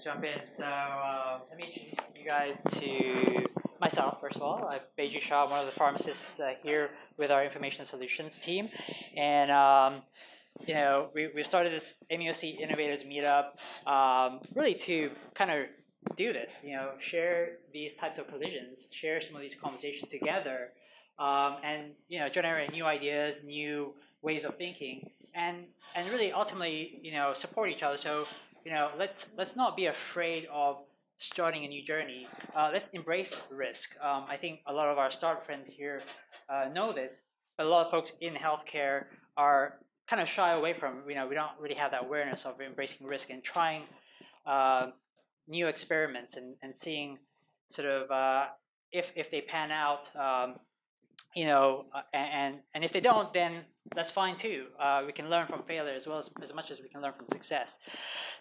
jump in. So let me introduce you guys to myself, first of all. I'm Beju Shah, one of the pharmacists here with our information solutions team. And, we started this MUSC Innovators Meetup really to kind of do this, share these types of collisions, share some of these conversations together, and, generate new ideas, new ways of thinking, and really ultimately, support each other. So, let's not be afraid of starting a new journey. Let's embrace risk. I think a lot of our startup friends here know this, but a lot of folks in healthcare are kind of shy away from, we don't really have that awareness of embracing risk and trying new experiments and seeing sort of if they pan out, and if they don't, then that's fine too. We can learn from failure as well as much as we can learn from success.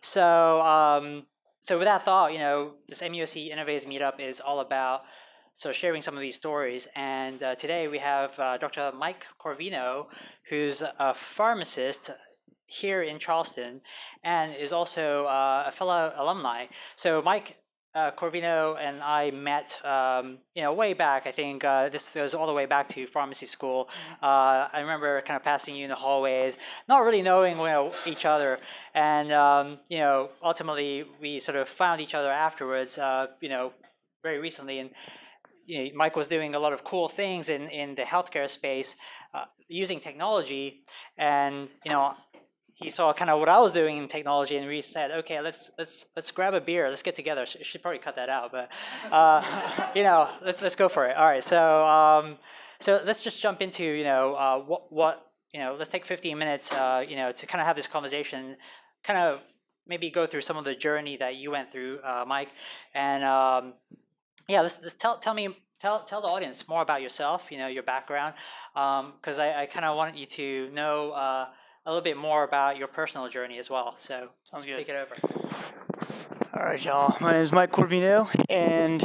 So, so with that thought, this MUSC Innovators Meetup is all about sharing some of these stories. And today we have Dr. Mike Corvino, who's a pharmacist here in Charleston and is also a fellow alumni. So Mike Corvino and I met, way back. I think this goes all the way back to pharmacy school. I remember kind of passing you in the hallways, not really knowing each other, and ultimately we sort of found each other afterwards. Very recently, and Mike was doing a lot of cool things in the healthcare space, using technology, and he saw kind of what I was doing in technology, and we said, okay, let's grab a beer, let's get together. I should probably cut that out, but let's go for it. All right, so let's just jump into let's take 15 minutes to kind of have this conversation, kind of maybe go through some of the journey that you went through, Mike, and let's tell the audience more about yourself, your background, because I kind of want you to know a little bit more about your personal journey as well. So sounds good. Take it over. All right, y'all. My name is Mike Corvino, and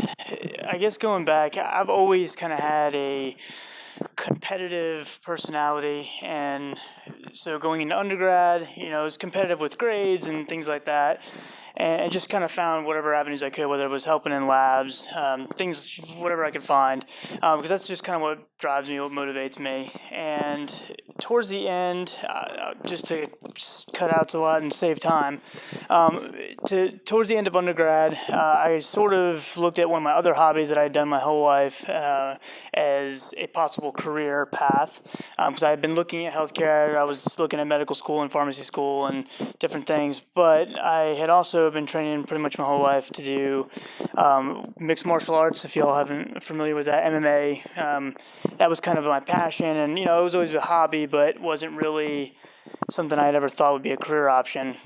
I guess going back, I've always kind of had a competitive personality, and so going into undergrad, it was competitive with grades and things like that. And just kind of found whatever avenues I could, whether it was helping in labs, things, whatever I could find, because that's just kind of what drives me, what motivates me. And towards the end, just to cut out a lot and save time, towards the end of undergrad, I sort of looked at one of my other hobbies that I had done my whole life as a possible career path, because I had been looking at healthcare. I was looking at medical school and pharmacy school and different things, but I had also been training pretty much my whole life to do mixed martial arts. If y'all haven't familiar with that, MMA, that was kind of my passion, and it was always a hobby, but wasn't really something I had ever thought would be a career option.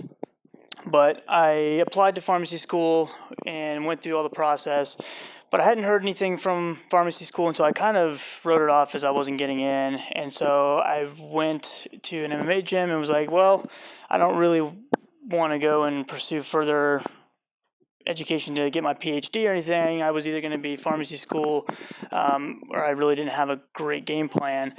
But I applied to pharmacy school and went through all the process, but I hadn't heard anything from pharmacy school, and so I kind of wrote it off as I wasn't getting in. And so I went to an MMA gym and was like, well, I don't really want to go and pursue further education to get my PhD or anything. I was either going to be pharmacy school, or I really didn't have a great game plan.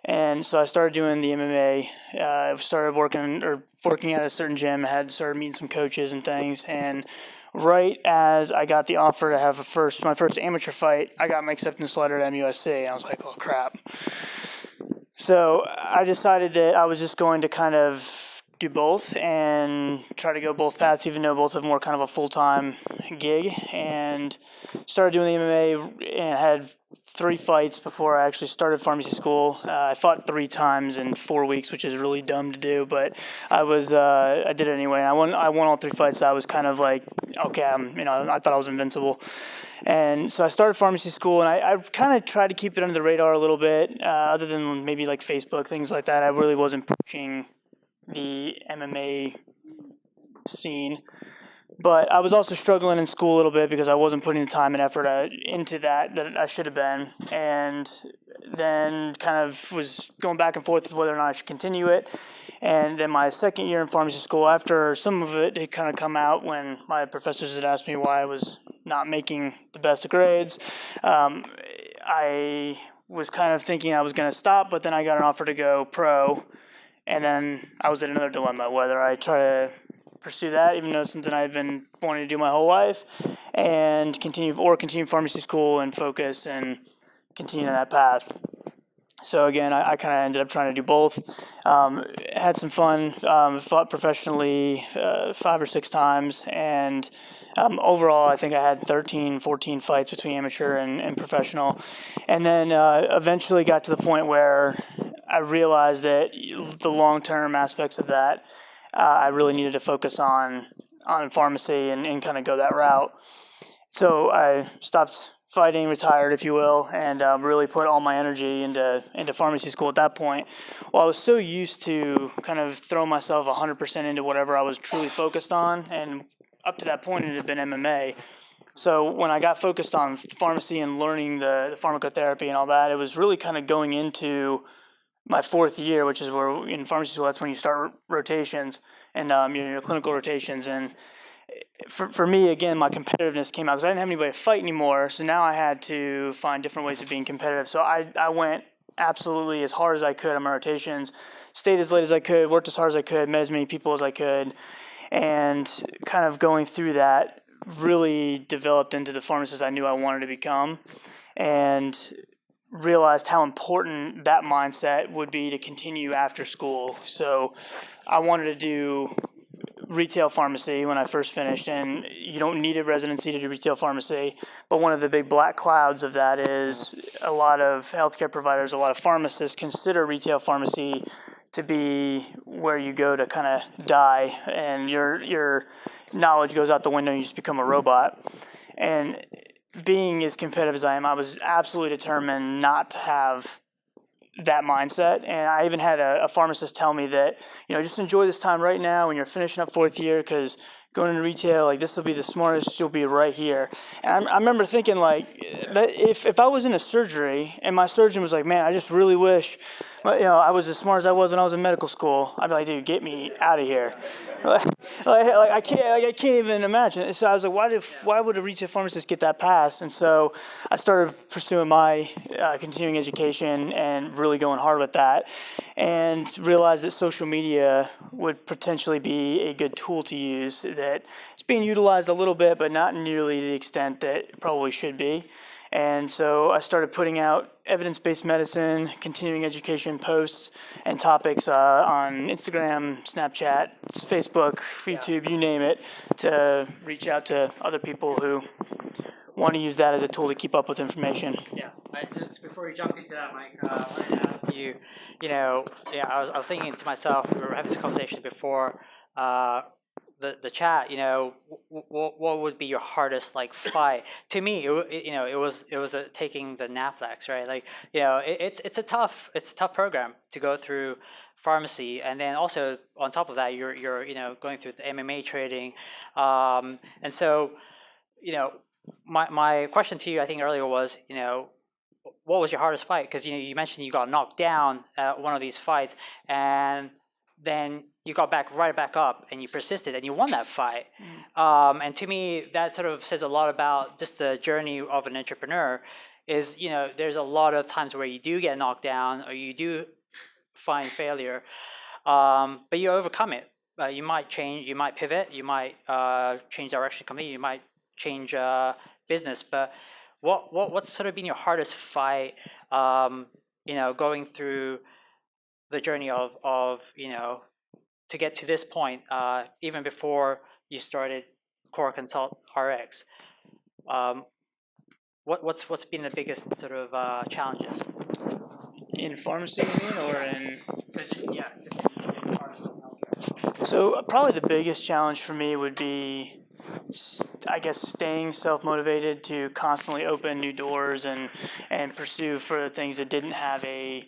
And so I started doing the MMA. I started working at a certain gym. Started meeting some coaches and things. And right as I got the offer to have my first amateur fight, I got my acceptance letter at MUSC. And I was like, oh crap. So I decided that I was just going to kind of do both and try to go both paths, even though both of them were kind of a full-time gig, and started doing the MMA and had 3 fights before I actually started pharmacy school. I fought 3 times in 4 weeks, which is really dumb to do, but I did it anyway. I won all 3 fights. So I was kind of like, okay, I thought I was invincible. And so I started pharmacy school, and I kind of tried to keep it under the radar a little bit, other than maybe like Facebook, things like that. I really wasn't pushing the MMA scene, but I was also struggling in school a little bit because I wasn't putting the time and effort into that I should have been, and then kind of was going back and forth with whether or not I should continue it. And then my second year in pharmacy school, after some of it had kind of come out when my professors had asked me why I was not making the best of grades, I was kind of thinking I was going to stop, but then I got an offer to go pro. And then I was in another dilemma, whether I try to pursue that, even though it's something I've been wanting to do my whole life, and continue pharmacy school and focus and continue on that path. So again, I kind of ended up trying to do both. Had some fun. Fought professionally 5 or 6 times, and overall, I think I had 13, 14 fights between amateur and professional. And then eventually got to the point where I realized that the long-term aspects of that, I really needed to focus on pharmacy and kind of go that route. So I stopped fighting, retired, if you will, and really put all my energy into pharmacy school at that point. Well, I was so used to kind of throw myself 100% into whatever I was truly focused on, and up to that point it had been MMA. So when I got focused on pharmacy and learning the pharmacotherapy and all that, it was really kind of going into my 4th year, which is where in pharmacy school, that's when you start rotations and your clinical rotations. And for me, again, my competitiveness came out because I didn't have anybody to fight anymore. So now I had to find different ways of being competitive. So I went absolutely as hard as I could on my rotations, stayed as late as I could, worked as hard as I could, met as many people as I could, and kind of going through that really developed into the pharmacist I knew I wanted to become, and realized how important that mindset would be to continue after school. So I wanted to do retail pharmacy when I first finished, and you don't need a residency to do retail pharmacy, but one of the big black clouds of that is a lot of healthcare providers, a lot of pharmacists consider retail pharmacy to be where you go to kind of die, and your knowledge goes out the window and you just become a robot. And being as competitive as I am, I was absolutely determined not to have that mindset. And I even had a pharmacist tell me that, just enjoy this time right now when you're finishing up 4th year, because going into retail, like, this will be the smartest you'll be right here. And I remember thinking, like, that if I was in a surgery and my surgeon was like, man, I just really wish I was as smart as I was when I was in medical school, I'd be like, dude, get me out of here. I can't even imagine. So I was like, why would a retail pharmacist get that pass? And so I started pursuing my continuing education and really going hard with that, and realized that social media would potentially be a good tool to use. That it's being utilized a little bit, but not nearly to the extent that it probably should be. And so I started putting out evidence-based medicine, continuing education posts and topics on Instagram, Snapchat, Facebook, YouTube, you name it, to reach out to other people who want to use that as a tool to keep up with information. Yeah, just before we jump into that, Mike, I wanted to ask you, I was thinking to myself, we were having this conversation before the chat, what would be your hardest fight? To me, it was taking the NAPLEX, right? Like, it's a tough program to go through pharmacy, and then also on top of that, you're going through the MMA trading, and so my question to you, I think earlier was, what was your hardest fight? Because you mentioned you got knocked down at one of these fights, and then you got right back up, and you persisted, and you won that fight. And to me, that sort of says a lot about just the journey of an entrepreneur. Is there's a lot of times where you do get knocked down, or you do find failure, but you overcome it. You might change, you might pivot, you might change direction completely, you might change business. But what's sort of been your hardest fight? Going through the journey of to get to this point, even before you started CorConsult RX. What's been the biggest sort of challenges? In pharmacy, you mean, or in? So just in pharmacy and healthcare. So probably the biggest challenge for me would be, I guess, staying self-motivated to constantly open new doors and pursue further things that didn't have an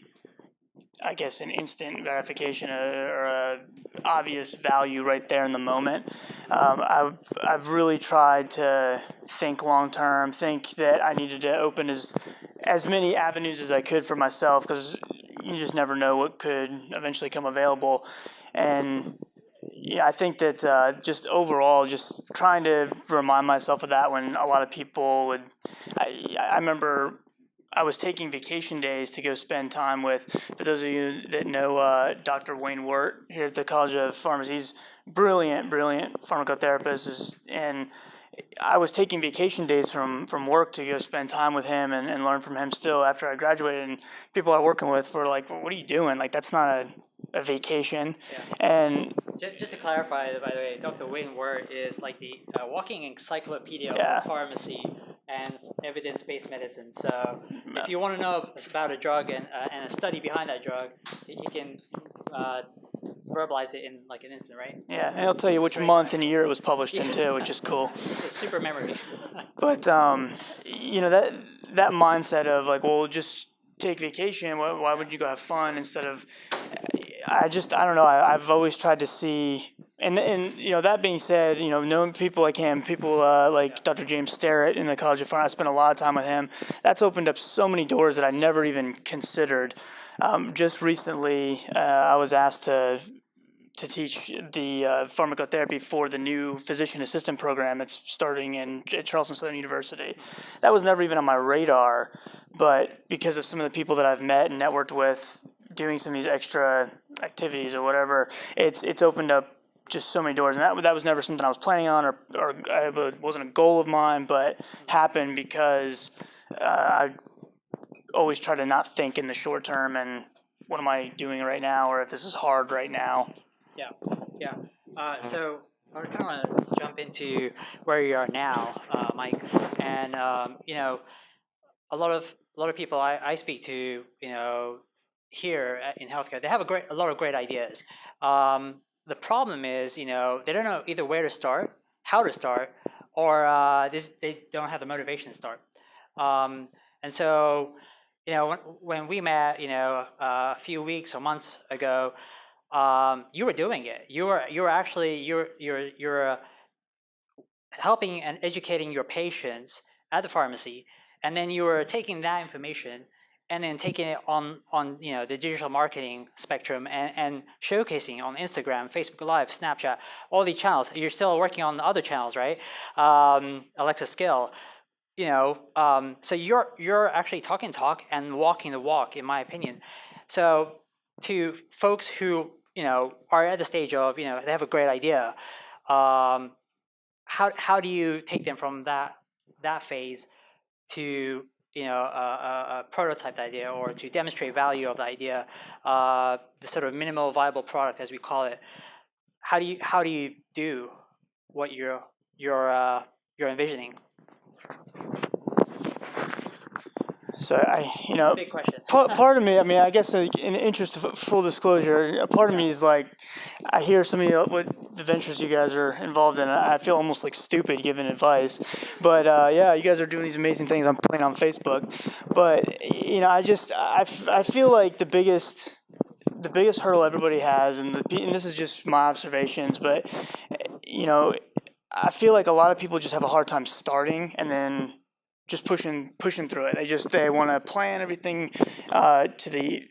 instant gratification or a obvious value right there in the moment. I've really tried to think long term, think that I needed to open as many avenues as I could for myself, because you just never know what could eventually come available. And I think that just overall, just trying to remind myself of that when a lot of people would. I remember I was taking vacation days to go spend time with, for those of you that know Dr. Wayne Wirt here at the College of Pharmacy, he's brilliant pharmacotherapist, and I was taking vacation days from work to go spend time with him and learn from him still after I graduated. And people I was working with were like, well, what are you doing? Like, that's not a vacation. Yeah. And just to clarify, by the way, Dr. Wayne Wirt is like the walking encyclopedia Yeah. of pharmacy and evidence-based medicine. So if you want to know about a drug and a study behind that drug, you can verbalize it in like an instant, right? So yeah, and he'll tell you which month and year it was published in too, which is cool. It's a super memory. But you know, that mindset of like, well, just take vacation. Why would you go have fun instead of? I don't know. I've always tried to see, and you know, that being said, you know, knowing people like him, people like Dr. James Starrett in the College of Pharmacy, I spent a lot of time with him. That's opened up so many doors that I never even considered. Just recently, I was asked to teach the pharmacotherapy for the new physician assistant program that's starting at Charleston Southern University. That was never even on my radar, but because of some of the people that I've met and networked with, doing some of these extra activities or whatever, it's opened up just so many doors. And that was never something I was planning on or it wasn't a goal of mine, but happened because I always try to not think in the short term and what am I doing right now, or if this is hard right now. Yeah. So I kind of want to jump into where you are now, Mike, and you know, a lot of people I speak to, you know, here in healthcare, they have a lot of great ideas. The problem is, you know, they don't know either where to start, how to start, or they don't have the motivation to start. And so, you know, when we met, you know, a few weeks or months ago, you were doing it. You're actually helping and educating your patients at the pharmacy, and then you were taking that information and then taking it on you know, the digital marketing spectrum and showcasing on Instagram, Facebook Live, Snapchat, all these channels. You're still working on the other channels, right? Alexa Skill. You know, so you're actually talking the talk and walking the walk, in my opinion. So to folks who, you know, are at the stage of, you know, they have a great idea, how do you take them from that phase to, you know, a prototype idea, or to demonstrate value of the idea, the sort of minimal viable product, as we call it? How do you do what you're envisioning? So you know, Big question. part of me, I mean, I guess in the interest of full disclosure, a part of me is like, I hear some of what the ventures you guys are involved in, and I feel almost like stupid giving advice. But yeah, you guys are doing these amazing things. I'm playing on Facebook, but you know, I feel like the biggest hurdle everybody has, and this is just my observations, but you know, I feel like a lot of people just have a hard time starting and then just pushing through it. They want to plan everything to the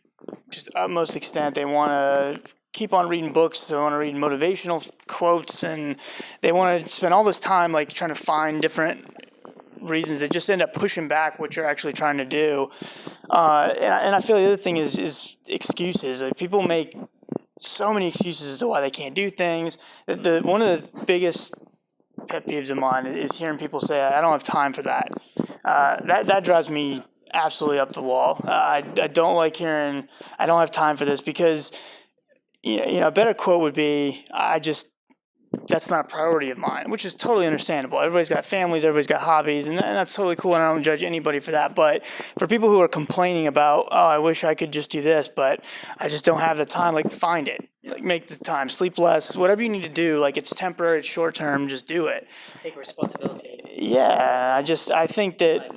just utmost extent. They want to keep on reading books. They want to read motivational quotes, and they want to spend all this time like trying to find different reasons that just end up pushing back what you're actually trying to do. And I feel the other thing is excuses. Like, people make so many excuses as to why they can't do things. One of the biggest pet peeves of mine is hearing people say, "I don't have time for that." That drives me absolutely up the wall. I don't like hearing, "I don't have time for this," because you know, a better quote would be, that's not a priority of mine," which is totally understandable. Everybody's got families, everybody's got hobbies, and that's totally cool, and I don't judge anybody for that. But for people who are complaining about, "Oh, I wish I could just do this, but I just don't have the time," like, find it. Like, make the time, sleep less, whatever you need to do. Like, it's temporary, it's short term, just do it. Take responsibility. Yeah, I think that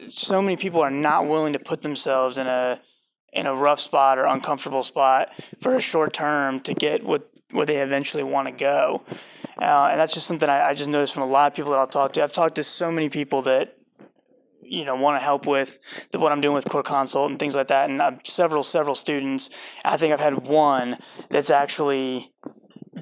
so many people are not willing to put themselves in a rough spot or uncomfortable spot for a short term to get where they eventually want to go. And that's just something I just noticed from a lot of people that I'll talk to. I've talked to so many people that, you know, want to help with what I'm doing with CorConsult and things like that. And several students. I think I've had one that's actually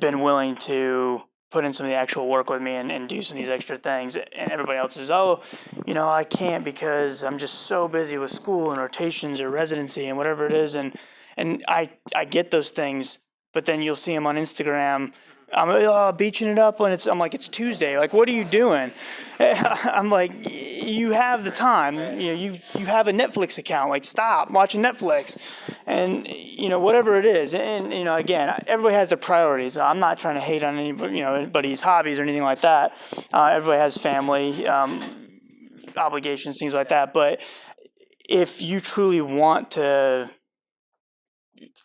been willing to put in some of the actual work with me and do some of these extra things. And everybody else says, oh, I can't because I'm just so busy with school and rotations or residency and whatever it is. And I get those things, but then you'll see them on Instagram. I'm beaching it up when I'm like, it's Tuesday. Like, what are you doing? I'm like, you have the time. You have a Netflix account. Like, stop watching Netflix, and whatever it is. And again, everybody has their priorities. I'm not trying to hate on anybody, anybody's hobbies or anything like that. Everybody has family obligations, things like that. But if you truly want to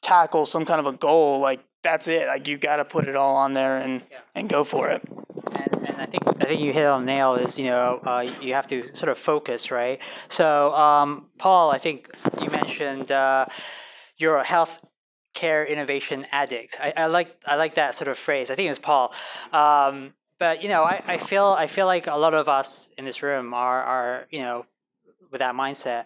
tackle some kind of a goal, like, that's it. Like, you got to put it all on there and go for it. And I think you hit on the nail. Is you have to sort of focus, right? So Paul, I think you mentioned you're a health care innovation addict. I like that sort of phrase. I think it was Paul. But I feel like a lot of us in this room are with that mindset.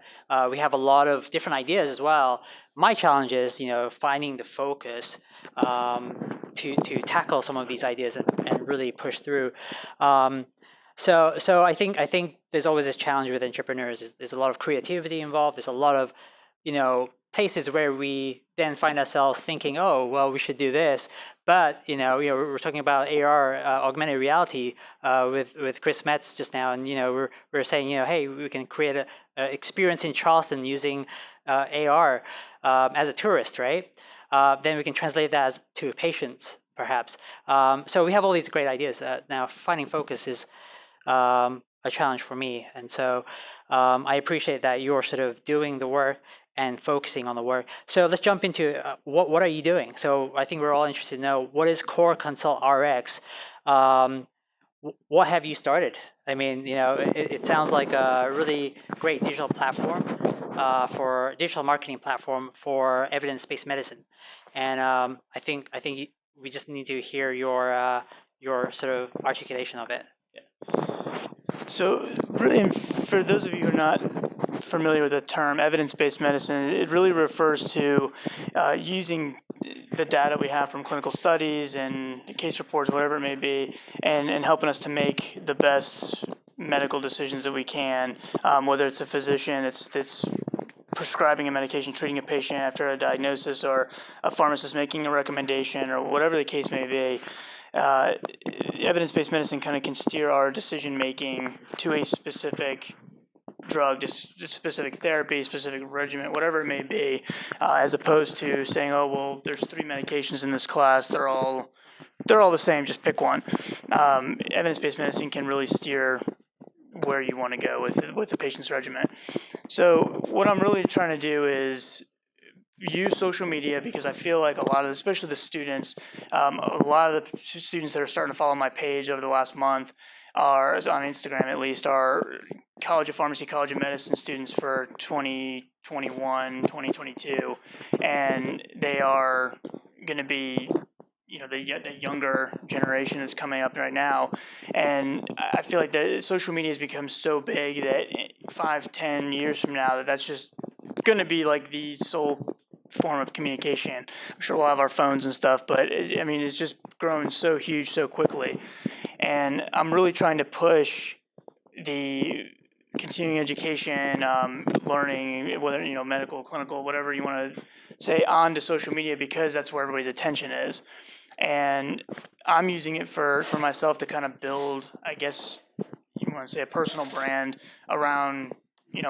We have a lot of different ideas as well. My challenge is, finding the focus to tackle some of these ideas and really push through. So I think there's always this challenge with entrepreneurs. There's a lot of creativity involved. There's a lot of, places where we then find ourselves thinking, oh, well, we should do this. But, we're talking about AR, augmented reality, with Chris Metz just now. And, we're saying, hey, we can create a experience in Charleston using AR as a tourist, right? Then we can translate that to patients, perhaps. So we have all these great ideas. Now, finding focus is a challenge for me. And so I appreciate that you're sort of doing the work and focusing on the work. So let's jump into what are you doing? So I think we're all interested to know, what is CorConsult RX? What have you started? I mean, it sounds like a really great digital platform for digital marketing platform for evidence-based medicine. And I think we just need to hear your sort of articulation of it. So really, and for those of you who are not familiar with the term evidence-based medicine, it really refers to using the data we have from clinical studies and case reports, whatever it may be, and helping us to make the best medical decisions that we can, whether it's a physician that's prescribing a medication, treating a patient after a diagnosis, or a pharmacist making a recommendation, or whatever the case may be. Evidence-based medicine kind of can steer our decision-making to a specific drug, just specific therapy, specific regimen, whatever it may be, as opposed to saying, oh, well, there's 3 medications in this class, they're all the same, just pick one. Evidence-based medicine can really steer where you want to go with the patient's regimen. So what I'm really trying to do is use social media, because I feel like a lot of, especially the students, a lot of the students that are starting to follow my page over the last month are, on Instagram at least, are College of Pharmacy, College of Medicine students for 2021, 2022, and they are going to be, the younger generation that's coming up right now. And I feel like the social media has become so big that 5-10 years from now, that's just going to be like the sole form of communication. I'm sure we'll have our phones and stuff, but it's just grown so huge so quickly. And I'm really trying to push the continuing education, learning, whether, medical, clinical, whatever you want to say, onto social media, because that's where everybody's attention is. And I'm using it for myself to kind of build, I guess you want to say, a personal brand around,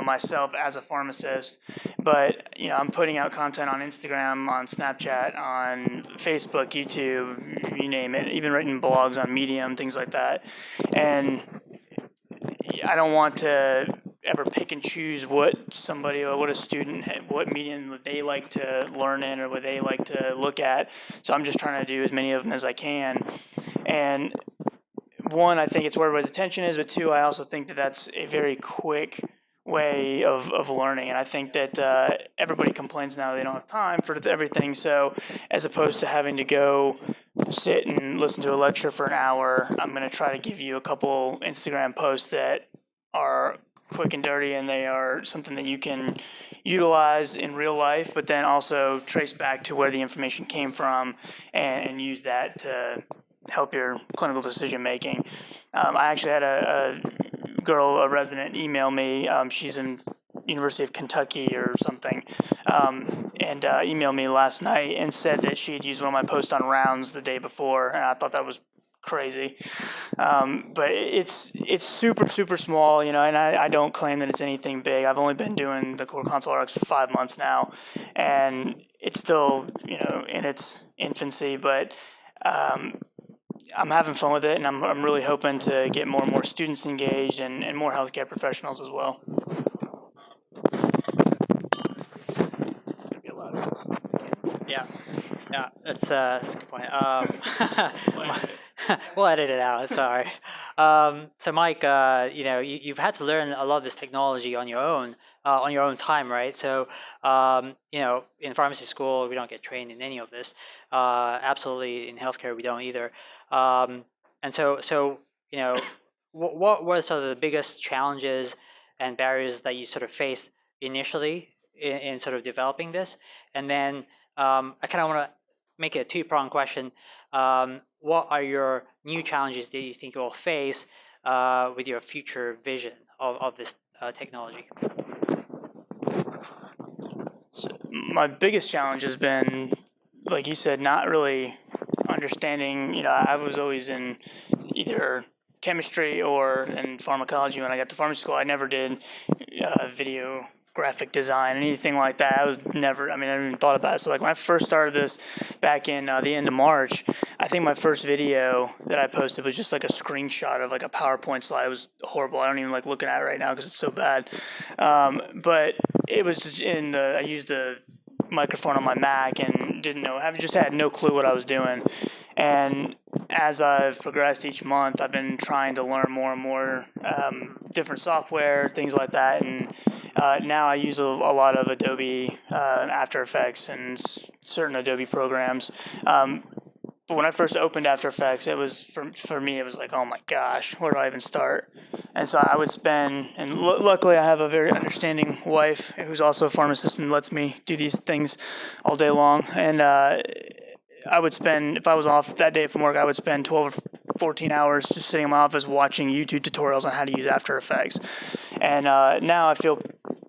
myself as a pharmacist. But, I'm putting out content on Instagram, on Snapchat, on Facebook, YouTube, you name it, even writing blogs on Medium, things like that. And I don't want to ever pick and choose what somebody or what a student, what medium they like to learn in or what they like to look at. So I'm just trying to do as many of them as I can. And one, I think it's where everybody's attention is, but two, I also think that that's a very quick way of learning. And I think that everybody complains now they don't have time for everything. So as opposed to having to go sit and listen to a lecture for an hour, I'm going to try to give you a couple Instagram posts that are quick and dirty, and they are something that you can utilize in real life, but then also trace back to where the information came from and use that to help your clinical decision making. I actually had a girl, a resident, email me. She's in University of Kentucky or something, and emailed me last night and said that she had used one of my posts on rounds the day before, and I thought that was crazy. But it's super small, and I don't claim that it's anything big. I've only been doing the CorConsult RX for 5 months now, and it's still, in its infancy, but I'm having fun with it, and I'm really hoping to get more and more students engaged and more healthcare professionals as well. Yeah, that's a good point. We'll edit it out. Sorry. So Mike, you've had to learn a lot of this technology on your own time, right? So, in pharmacy school, we don't get trained in any of this. Absolutely, in healthcare, we don't either. And so, what were sort of the biggest challenges and barriers that you sort of faced initially in sort of developing this? And then I kind of want to make it a two-pronged question. What are your new challenges that you think you'll face with your future vision of this technology? So my biggest challenge has been, like you said, not really understanding. I was always in either chemistry or in pharmacology. When I got to pharmacy school, I never did video graphic design, anything like that. I never even thought about it. So when I first started this back in the end of March, I think my first video that I posted was just a screenshot of a PowerPoint slide. It was horrible. I don't even like looking at it right now because it's so bad. But it was just I used the microphone on my Mac and had no clue what I was doing. And as I've progressed each month, I've been trying to learn more and more different software, things like that. And now I use a lot of Adobe After Effects and certain Adobe programs. But when I first opened After Effects, it was for me, it was like, oh my gosh, where do I even start? And so I would spend, and luckily I have a very understanding wife who's also a pharmacist and lets me do these things all day long. And I would spend, if I was off that day from work, I would spend 12 or 14 hours just sitting in my office watching YouTube tutorials on how to use After Effects. And now I feel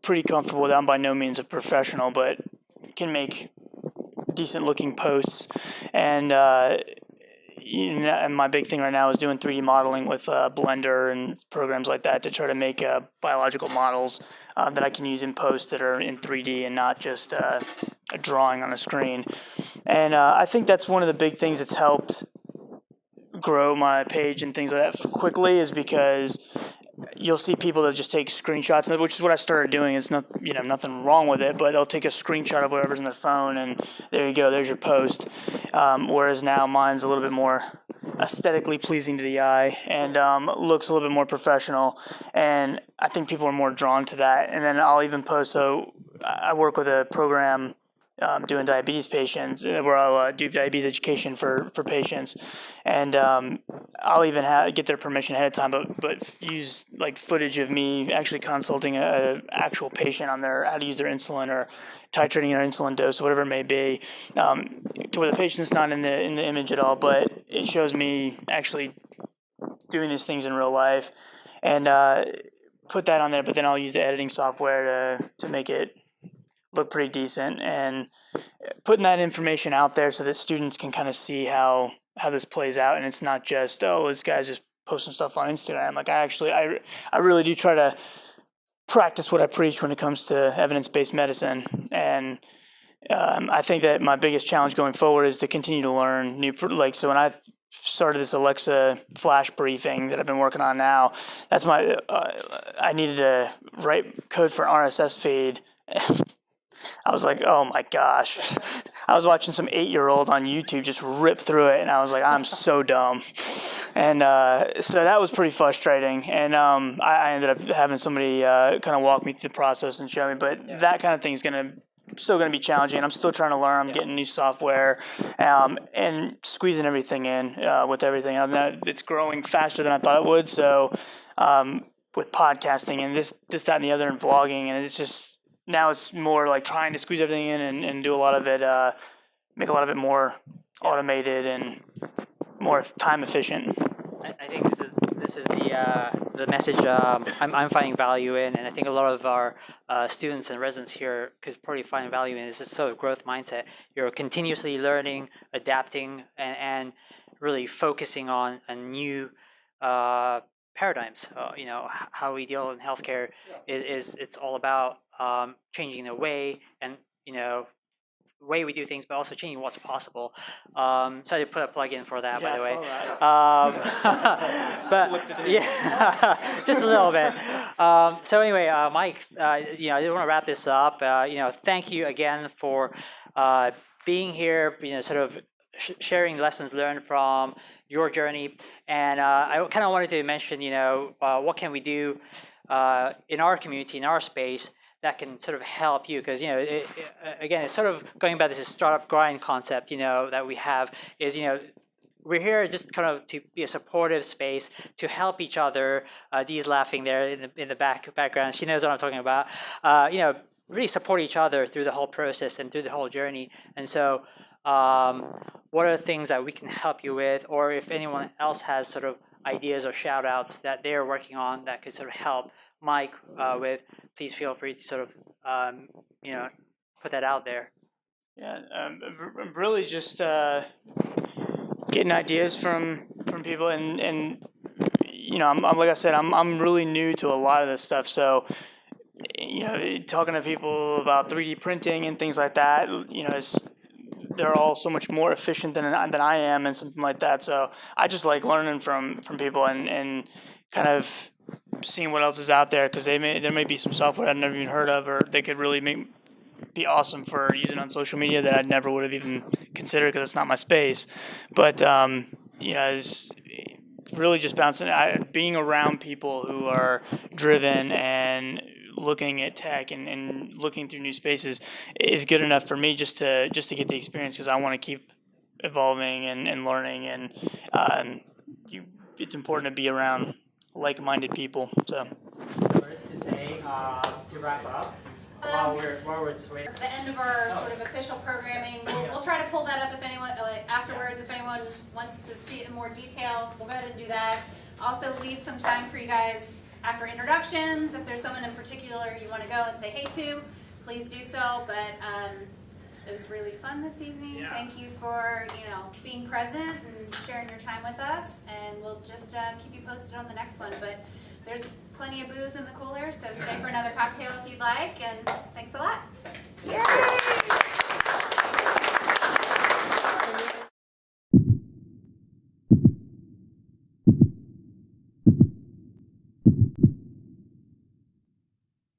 pretty comfortable with that. I'm by no means a professional, but can make decent looking posts. And and my big thing right now is doing 3D modeling with Blender and programs like that to try to make biological models that I can use in post that are in 3D and not just a drawing on a screen. And I think that's one of the big things that's helped grow my page and things like that quickly, is because you'll see people that just take screenshots, which is what I started doing. It's not, nothing wrong with it, but they'll take a screenshot of whatever's in their phone, and there you go, there's your post. Whereas now mine's a little bit more aesthetically pleasing to the eye and looks a little bit more professional, and I think people are more drawn to that. And then I'll even post. So I work with a program doing diabetes patients, where I'll do diabetes education for patients, and I'll even get their permission ahead of time, but use footage of me actually consulting a actual patient on how to use their insulin or titrating their insulin dose, or whatever it may be, to where the patient's not in the image at all, but it shows me actually doing these things in real life, and put that on there. But then I'll use the editing software to make it look pretty decent, and putting that information out there so that students can kind of see how this plays out, and it's not just, oh, this guy's just posting stuff on Instagram. I really do try to practice what I preach when it comes to evidence-based medicine, and I think that my biggest challenge going forward is to continue to learn so when I started this Alexa flash briefing that I've been working on now, that's I needed to write code for an RSS feed. I was like, oh my gosh. I was watching some 8-year-old on YouTube just rip through it, and I was like, I'm so dumb. And so that was pretty frustrating. And I ended up having somebody kind of walk me through the process and show me. But that kind of thing is still going to be challenging. I'm still trying to learn. I'm getting new software and squeezing everything in with everything. It's growing faster than I thought it would. So with podcasting and this, that, and the other, and vlogging, and it's just, now it's more like trying to squeeze everything in and do a lot of it, make a lot of it more automated and more time efficient. I think this is the message I'm finding value in, and I think a lot of our students and residents here could probably find value in this sort of growth mindset. You're continuously learning, adapting, and really focusing on a new paradigms. How we deal in healthcare is it's all about changing the way and way we do things, but also changing what's possible. So I did put a plug in for that, by the way. But yeah, just a little bit. So anyway, Mike, I did want to wrap this up. Thank you again for being here. Sort of sharing lessons learned from your journey, and I kind of wanted to mention, what can we do in our community, in our space, that can sort of help you, because again, it's sort of going back to this startup grind concept that we have is we're here just kind of to be a supportive space to help each other. Dee's laughing there in the background. She knows what I'm talking about. Really support each other through the whole process and through the whole journey. And so what are the things that we can help you with, or if anyone else has sort of ideas or shout outs that they're working on that could sort of help Mike with, please feel free to sort of put that out there. Yeah, really just getting ideas from people, and I'm like I said, I'm really new to a lot of this stuff, so talking to people about 3D printing and things like that, they're all so much more efficient than I am and something like that. So I just like learning from people and kind of seeing what else is out there, because there may be some software I've never even heard of, or they could really be awesome for using on social media that I never would have even considered because it's not my space. But it's really just being around people who are driven and looking at tech and looking through new spaces is good enough for me just to get the experience, because I want to keep evolving and learning, and it's important to be around like-minded people. So words to say to wrap up while we're just waiting. The end of our sort of official programming. We'll try to pull that up if anyone afterwards. If anyone wants to see it in more details, we'll go ahead and do that. Also, leave some time for you guys after introductions. If there's someone in particular you want to go and say hey to, please do so. But it was really fun this evening. Yeah. Thank you for being present and sharing your time with us. And we'll just keep you posted on the next one. But there's plenty of booze in the cooler, so stay for another cocktail if you'd like. And thanks a lot. Yay!